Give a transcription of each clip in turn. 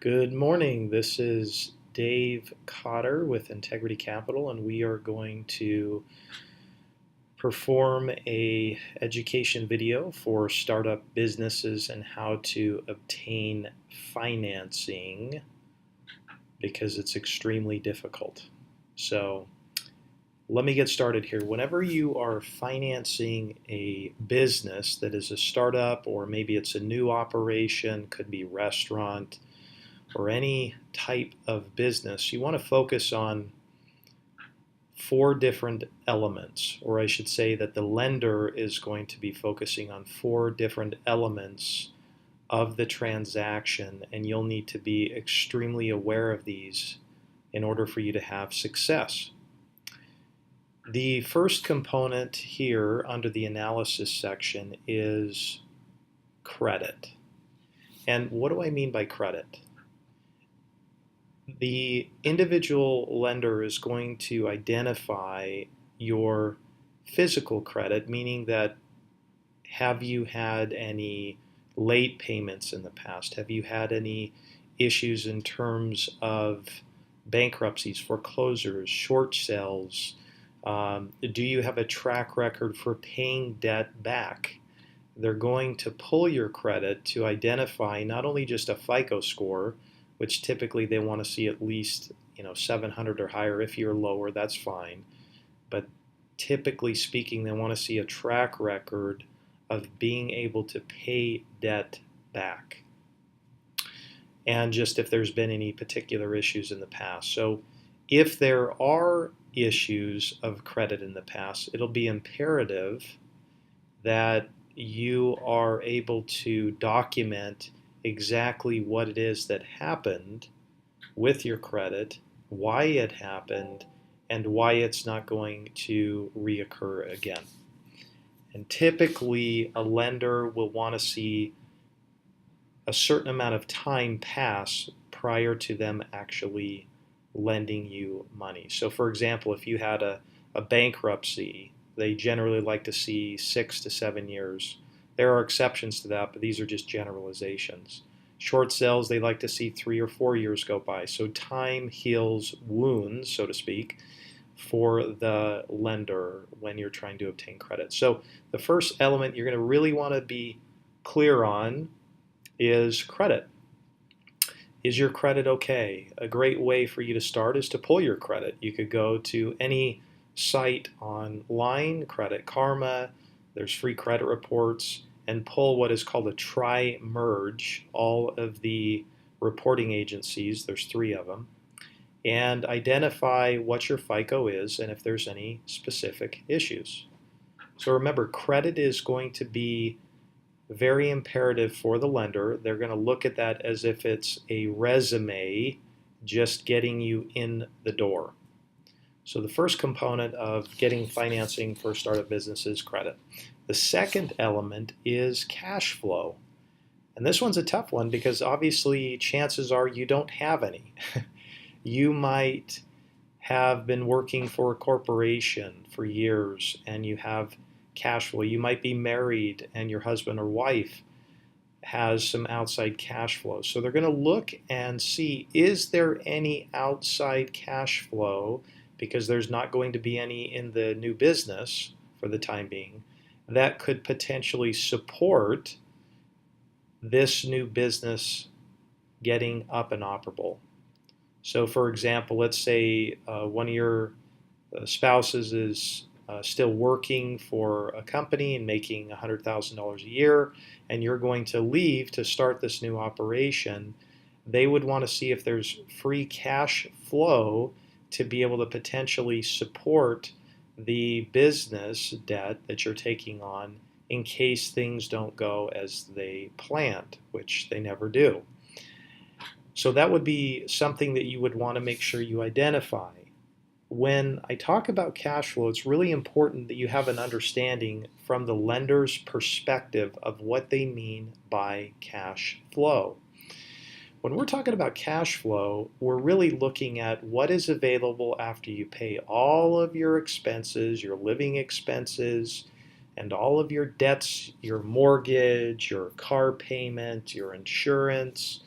Good morning. This is Dave Cotter with Integrity Capital, and we are going to perform a education video for startup businesses and how to obtain financing because it's extremely difficult. So let me get started here. Whenever you are financing a business that is a startup, or maybe it's a new operation, could be restaurant, or any type of business, you want to focus on four different elements, or I should say that the lender is going to be focusing on four different elements of the transaction, and you'll need to be extremely aware of these in order for you to have success. The first component here under the analysis section is credit. And what do I mean by credit? The individual lender is going to identify your physical credit, meaning that have you had any late payments in the past? Have you had any issues in terms of bankruptcies, foreclosures, short sales? Do you have a track record for paying debt back? They're going to pull your credit to identify not only just a FICO score, which typically they want to see at least 700 or higher. If you're lower, that's fine. But typically speaking, they want to see a track record of being able to pay debt back. And just if there's been any particular issues in the past. So if there are issues of credit in the past, it'll be imperative that you are able to document exactly what it is that happened with your credit, why it happened, and why it's not going to reoccur again. And typically, a lender will want to see a certain amount of time pass prior to them actually lending you money. So, for example, if you had a bankruptcy, they generally like to see 6 to 7 years. There are exceptions to that, but these are just generalizations. Short sales, they like to see 3 or 4 years go by. So time heals wounds, so to speak, for the lender when you're trying to obtain credit. So the first element you're going to really want to be clear on is credit. Is your credit okay? A great way for you to start is to pull your credit. You could go to any site online, Credit Karma, there's free credit reports, and pull what is called a tri-merge, all of the reporting agencies, there's 3 of them, and identify what your FICO is and if there's any specific issues. So remember, credit is going to be very imperative for the lender. They're going to look at that as if it's a resume just getting you in the door. So the first component of getting financing for startup business is credit. The second element is cash flow. And this one's a tough one because obviously chances are you don't have any. You might have been working for a corporation for years and you have cash flow. You might be married and your husband or wife has some outside cash flow. So they're going to look and see, is there any outside cash flow, because there's not going to be any in the new business for the time being, that could potentially support this new business getting up and operable. So for example, let's say one of your spouses is still working for a company and making $100,000 a year, and you're going to leave to start this new operation. They would want to see if there's free cash flow to be able to potentially support the business debt that you're taking on in case things don't go as they planned, which they never do. So that would be something that you would want to make sure you identify. When I talk about cash flow, it's really important that you have an understanding from the lender's perspective of what they mean by cash flow. When we're talking about cash flow, we're really looking at what is available after you pay all of your expenses, your living expenses, and all of your debts, your mortgage, your car payment, your insurance,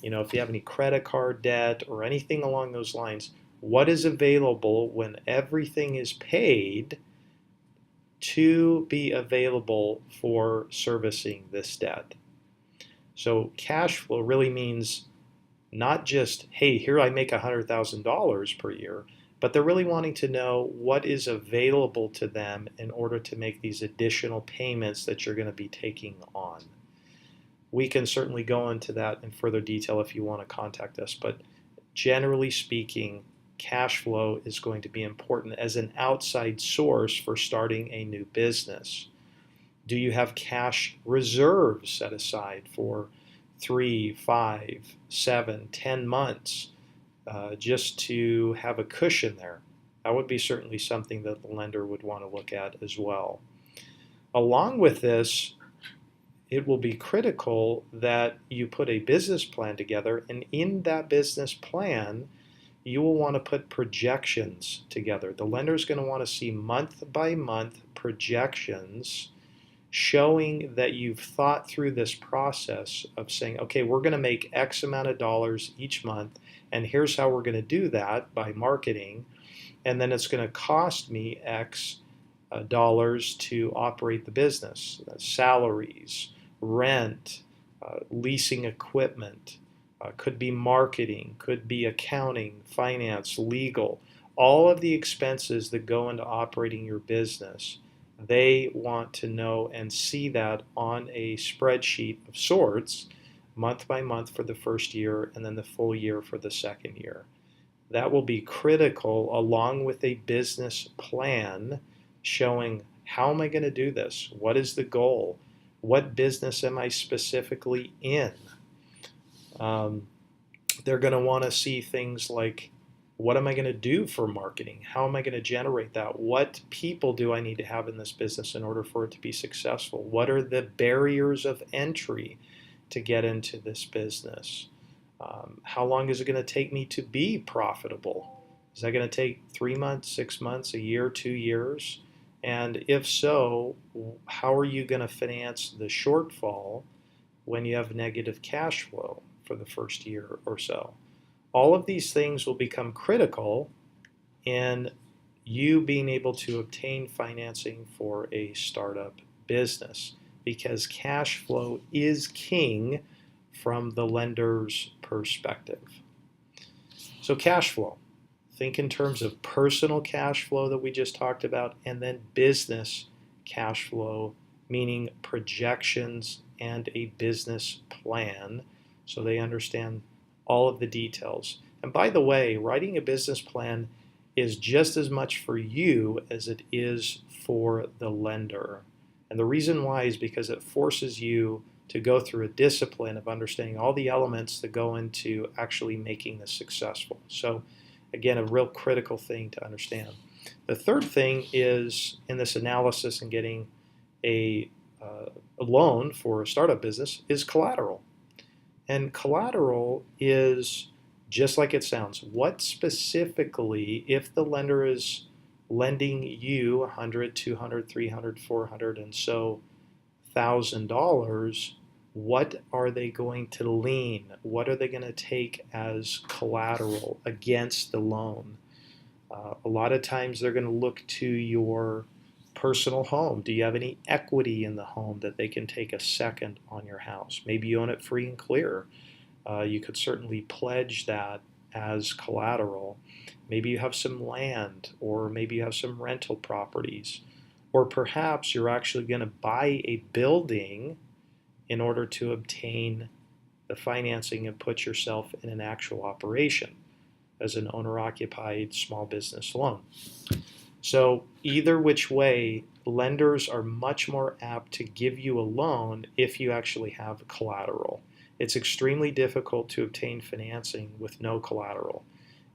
if you have any credit card debt or anything along those lines, what is available when everything is paid to be available for servicing this debt. So cash flow really means not just, hey, here I make $100,000 per year, but they're really wanting to know what is available to them in order to make these additional payments that you're going to be taking on. We can certainly go into that in further detail if you want to contact us, but generally speaking, cash flow is going to be important as an outside source for starting a new business. Do you have cash reserves set aside for 3, 5, 7, 10 months just to have a cushion there? That would be certainly something that the lender would want to look at as well. Along with this, it will be critical that you put a business plan together, and in that business plan, you will want to put projections together. The lender is going to want to see month by month projections showing that you've thought through this process of saying, okay, we're going to make X amount of dollars each month, and here's how we're going to do that by marketing, and then it's going to cost me X dollars to operate the business, salaries, rent, leasing equipment, could be marketing, could be accounting, finance, legal, all of the expenses that go into operating your business. They want to know and see that on a spreadsheet of sorts, month by month for the first year and then the full year for the second year. That will be critical along with a business plan showing how am I going to do this? What is the goal? What business am I specifically in? They're going to want to see things like, what am I going to do for marketing? How am I going to generate that? What people do I need to have in this business in order for it to be successful? What are the barriers of entry to get into this business? How long is it going to take me to be profitable? Is that going to take 3 months, 6 months, a year, 2 years? And if so, how are you going to finance the shortfall when you have negative cash flow for the first year or so? All of these things will become critical in you being able to obtain financing for a startup business, because cash flow is king from the lender's perspective. So cash flow, think in terms of personal cash flow that we just talked about, and then business cash flow, meaning projections and a business plan, so they understand all of the details. And by the way, writing a business plan is just as much for you as it is for the lender. And the reason why is because it forces you to go through a discipline of understanding all the elements that go into actually making this successful. So again, a real critical thing to understand. The third thing is in this analysis and getting a loan for a startup business is collateral. And collateral is just like it sounds. What specifically, if the lender is lending you $100, $200, $300, $400, and so $1,000, what are they going to lien? What are they going to take as collateral against the loan? A lot of times they're going to look to your personal home. Do you have any equity in the home that they can take a second on your house? Maybe you own it free and clear. You could certainly pledge that as collateral. Maybe you have some land, or maybe you have some rental properties, or perhaps you're actually going to buy a building in order to obtain the financing and put yourself in an actual operation as an owner-occupied small business loan. So either which way, lenders are much more apt to give you a loan if you actually have collateral. It's extremely difficult to obtain financing with no collateral.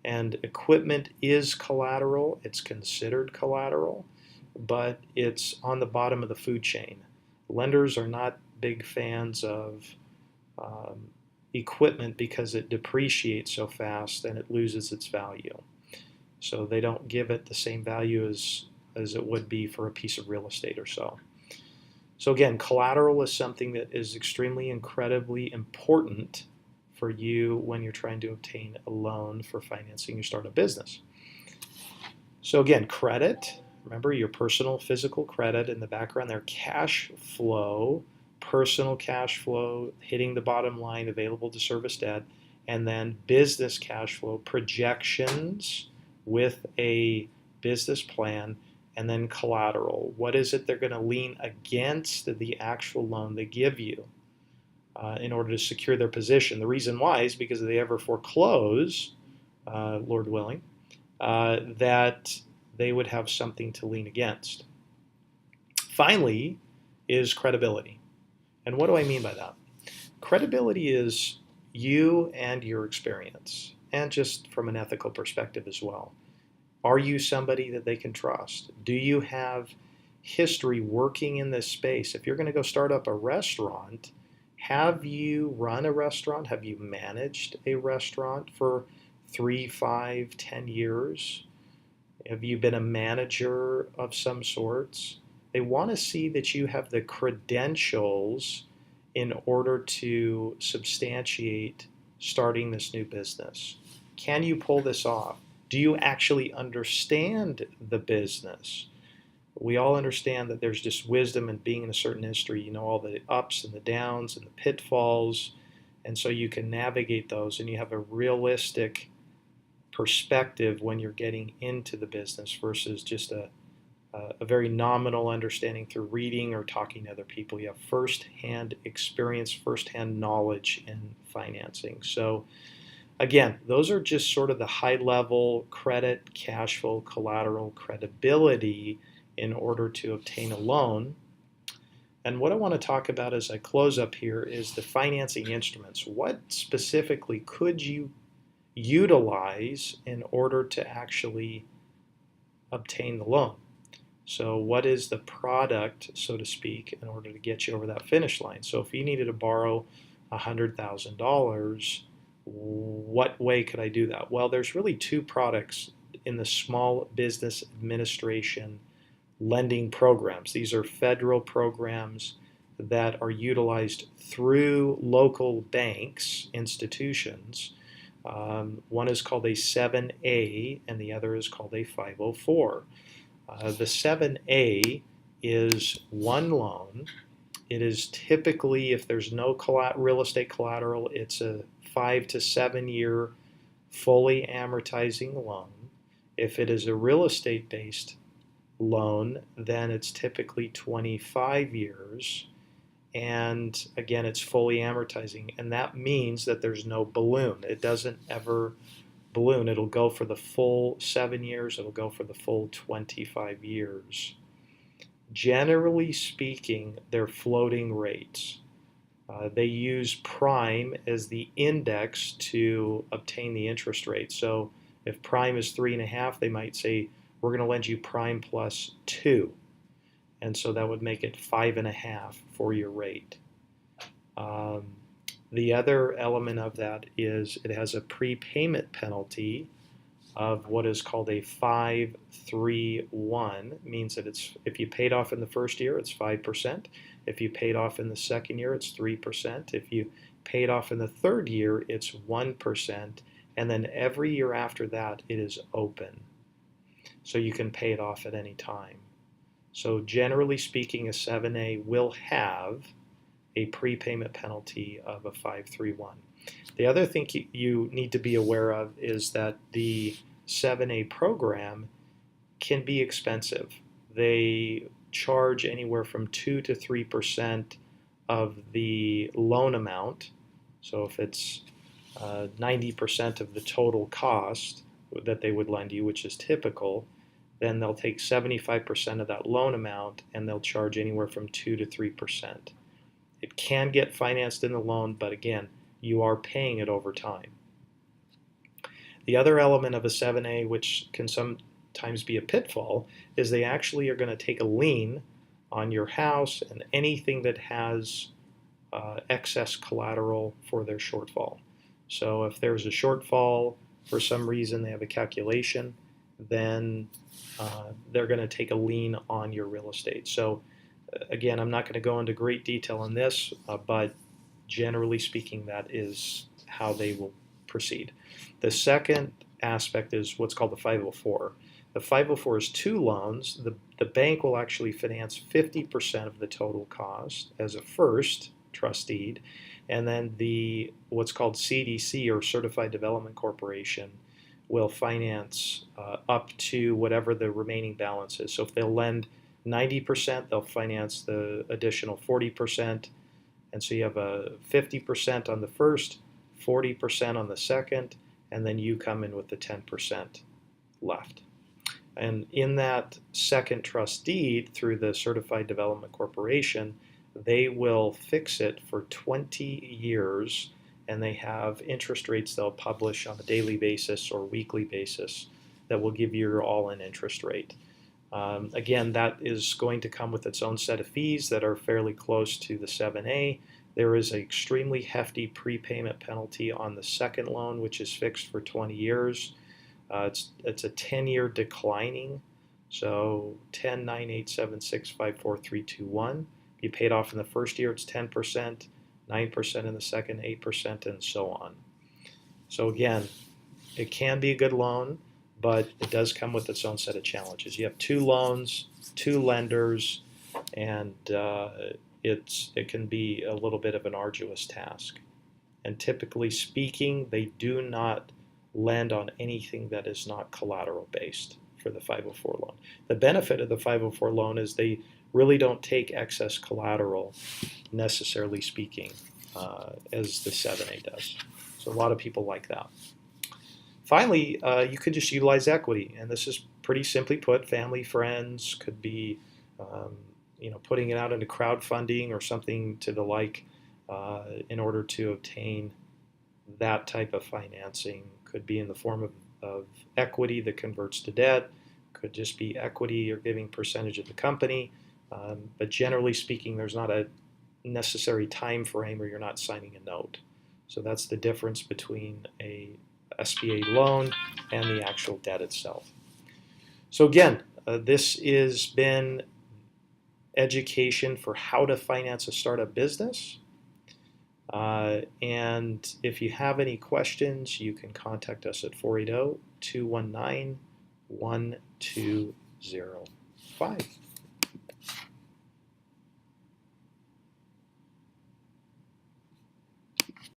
And equipment is collateral, it's considered collateral, but it's on the bottom of the food chain. Lenders are not big fans of equipment because it depreciates so fast and it loses its value. So they don't give it the same value as it would be for a piece of real estate or so. So again, collateral is something that is extremely, incredibly important for you when you're trying to obtain a loan for financing your startup business. So again, credit, remember your personal physical credit in the background there, cash flow, personal cash flow, hitting the bottom line, available to service debt, and then business cash flow, projections with a business plan, and then collateral. What is it they're going to lean against the actual loan they give you in order to secure their position? The reason why is because if they ever foreclose, Lord willing, that they would have something to lean against. Finally is credibility. And what do I mean by that? Credibility is you and your experience, and just from an ethical perspective as well. Are you somebody that they can trust? Do you have history working in this space? If you're going to go start up a restaurant, have you run a restaurant? Have you managed a restaurant for 3, 5, 10 years? Have you been a manager of some sorts? They want to see that you have the credentials in order to substantiate starting this new business. Can you pull this off? Do you actually understand the business? We all understand that there's just wisdom in being in a certain industry. You know all the ups and the downs and the pitfalls, and so you can navigate those, and you have a realistic perspective when you're getting into the business versus just a very nominal understanding through reading or talking to other people. You have first-hand experience, first-hand knowledge in financing. So again, those are just sort of the high-level credit, cash flow, collateral, credibility in order to obtain a loan. And what I want to talk about as I close up here is the financing instruments. What specifically could you utilize in order to actually obtain the loan? So what is the product, so to speak, in order to get you over that finish line? So if you needed to borrow $100,000, what way could I do that? Well, there's really two products in the Small Business Administration lending programs. These are federal programs that are utilized through local banks, institutions. One is called a 7A and the other is called a 504. The 7A is one loan. It is typically, if there's no real estate collateral, it's a 5 to 7 year fully amortizing loan. If it is a real estate based loan, then it's typically 25 years. And again, it's fully amortizing. And that means that there's no balloon. It doesn't ever balloon. It'll go for the full 7 years. It'll go for the full 25 years. Generally speaking, they're floating rates. They use prime as the index to obtain the interest rate. So if prime is 3.5, they might say, we're going to lend you prime plus 2. And so that would make it 5.5 for your rate. The other element of that is it has a prepayment penalty of what is called a 5-3-1. It means that it's, if you paid off in the first year, it's 5%. If you paid off in the second year, it's 3%. If you paid off in the third year, it's 1%. And then every year after that, it is open. So you can pay it off at any time. So generally speaking, a 7A will have a prepayment penalty of a 5-3-1. The other thing you need to be aware of is that the 7A program can be expensive. They charge anywhere from 2 to 3% of the loan amount. So if it's 90% of the total cost that they would lend you, which is typical, then they'll take 75% of that loan amount and they'll charge anywhere from 2 to 3%. It can get financed in the loan, but again, you are paying it over time. The other element of a 7A, which can sometimes be a pitfall, is they actually are going to take a lien on your house and anything that has excess collateral for their shortfall. So if there's a shortfall for some reason, they have a calculation, then they're going to take a lien on your real estate. So again, I'm not going to go into great detail on this, but generally speaking, that is how they will proceed. The second aspect is what's called the 504. The 504 is two loans. The bank will actually finance 50% of the total cost as a first trust deed, and then the what's called CDC, or Certified Development Corporation, will finance up to whatever the remaining balance is. So if they'll lend 90%, they'll finance the additional 40%, and so you have a 50% on the first, 40% on the second, and then you come in with the 10% left. And in that second trust deed, through the Certified Development Corporation, they will fix it for 20 years, and they have interest rates they'll publish on a daily basis or weekly basis that will give you your all-in interest rate. Again, that is going to come with its own set of fees that are fairly close to the 7A. There is an extremely hefty prepayment penalty on the second loan, which is fixed for 20 years. It's a 10-year declining, so 10, 9, 8, 7, 6, 5, 4, 3, 2, 1. If you paid off in the first year, it's 10%, 9% in the second, 8%, and so on. So again, it can be a good loan, but it does come with its own set of challenges. You have two loans, two lenders, and it can be a little bit of an arduous task. And typically speaking, they do not lend on anything that is not collateral based for the 504 loan. The benefit of the 504 loan is they really don't take excess collateral, necessarily speaking, as the 7A does. So a lot of people like that. Finally, you could just utilize equity, and this is pretty simply put. Family, friends, could be putting it out into crowdfunding or something to the like in order to obtain that type of financing. Could be in the form of equity that converts to debt, could just be equity or giving percentage of the company, but generally speaking, there's not a necessary time frame, or you're not signing a note. So that's the difference between a SBA loan and the actual debt itself. So again, this has been education for how to finance a startup business. And if you have any questions, you can contact us at 480-219-1205.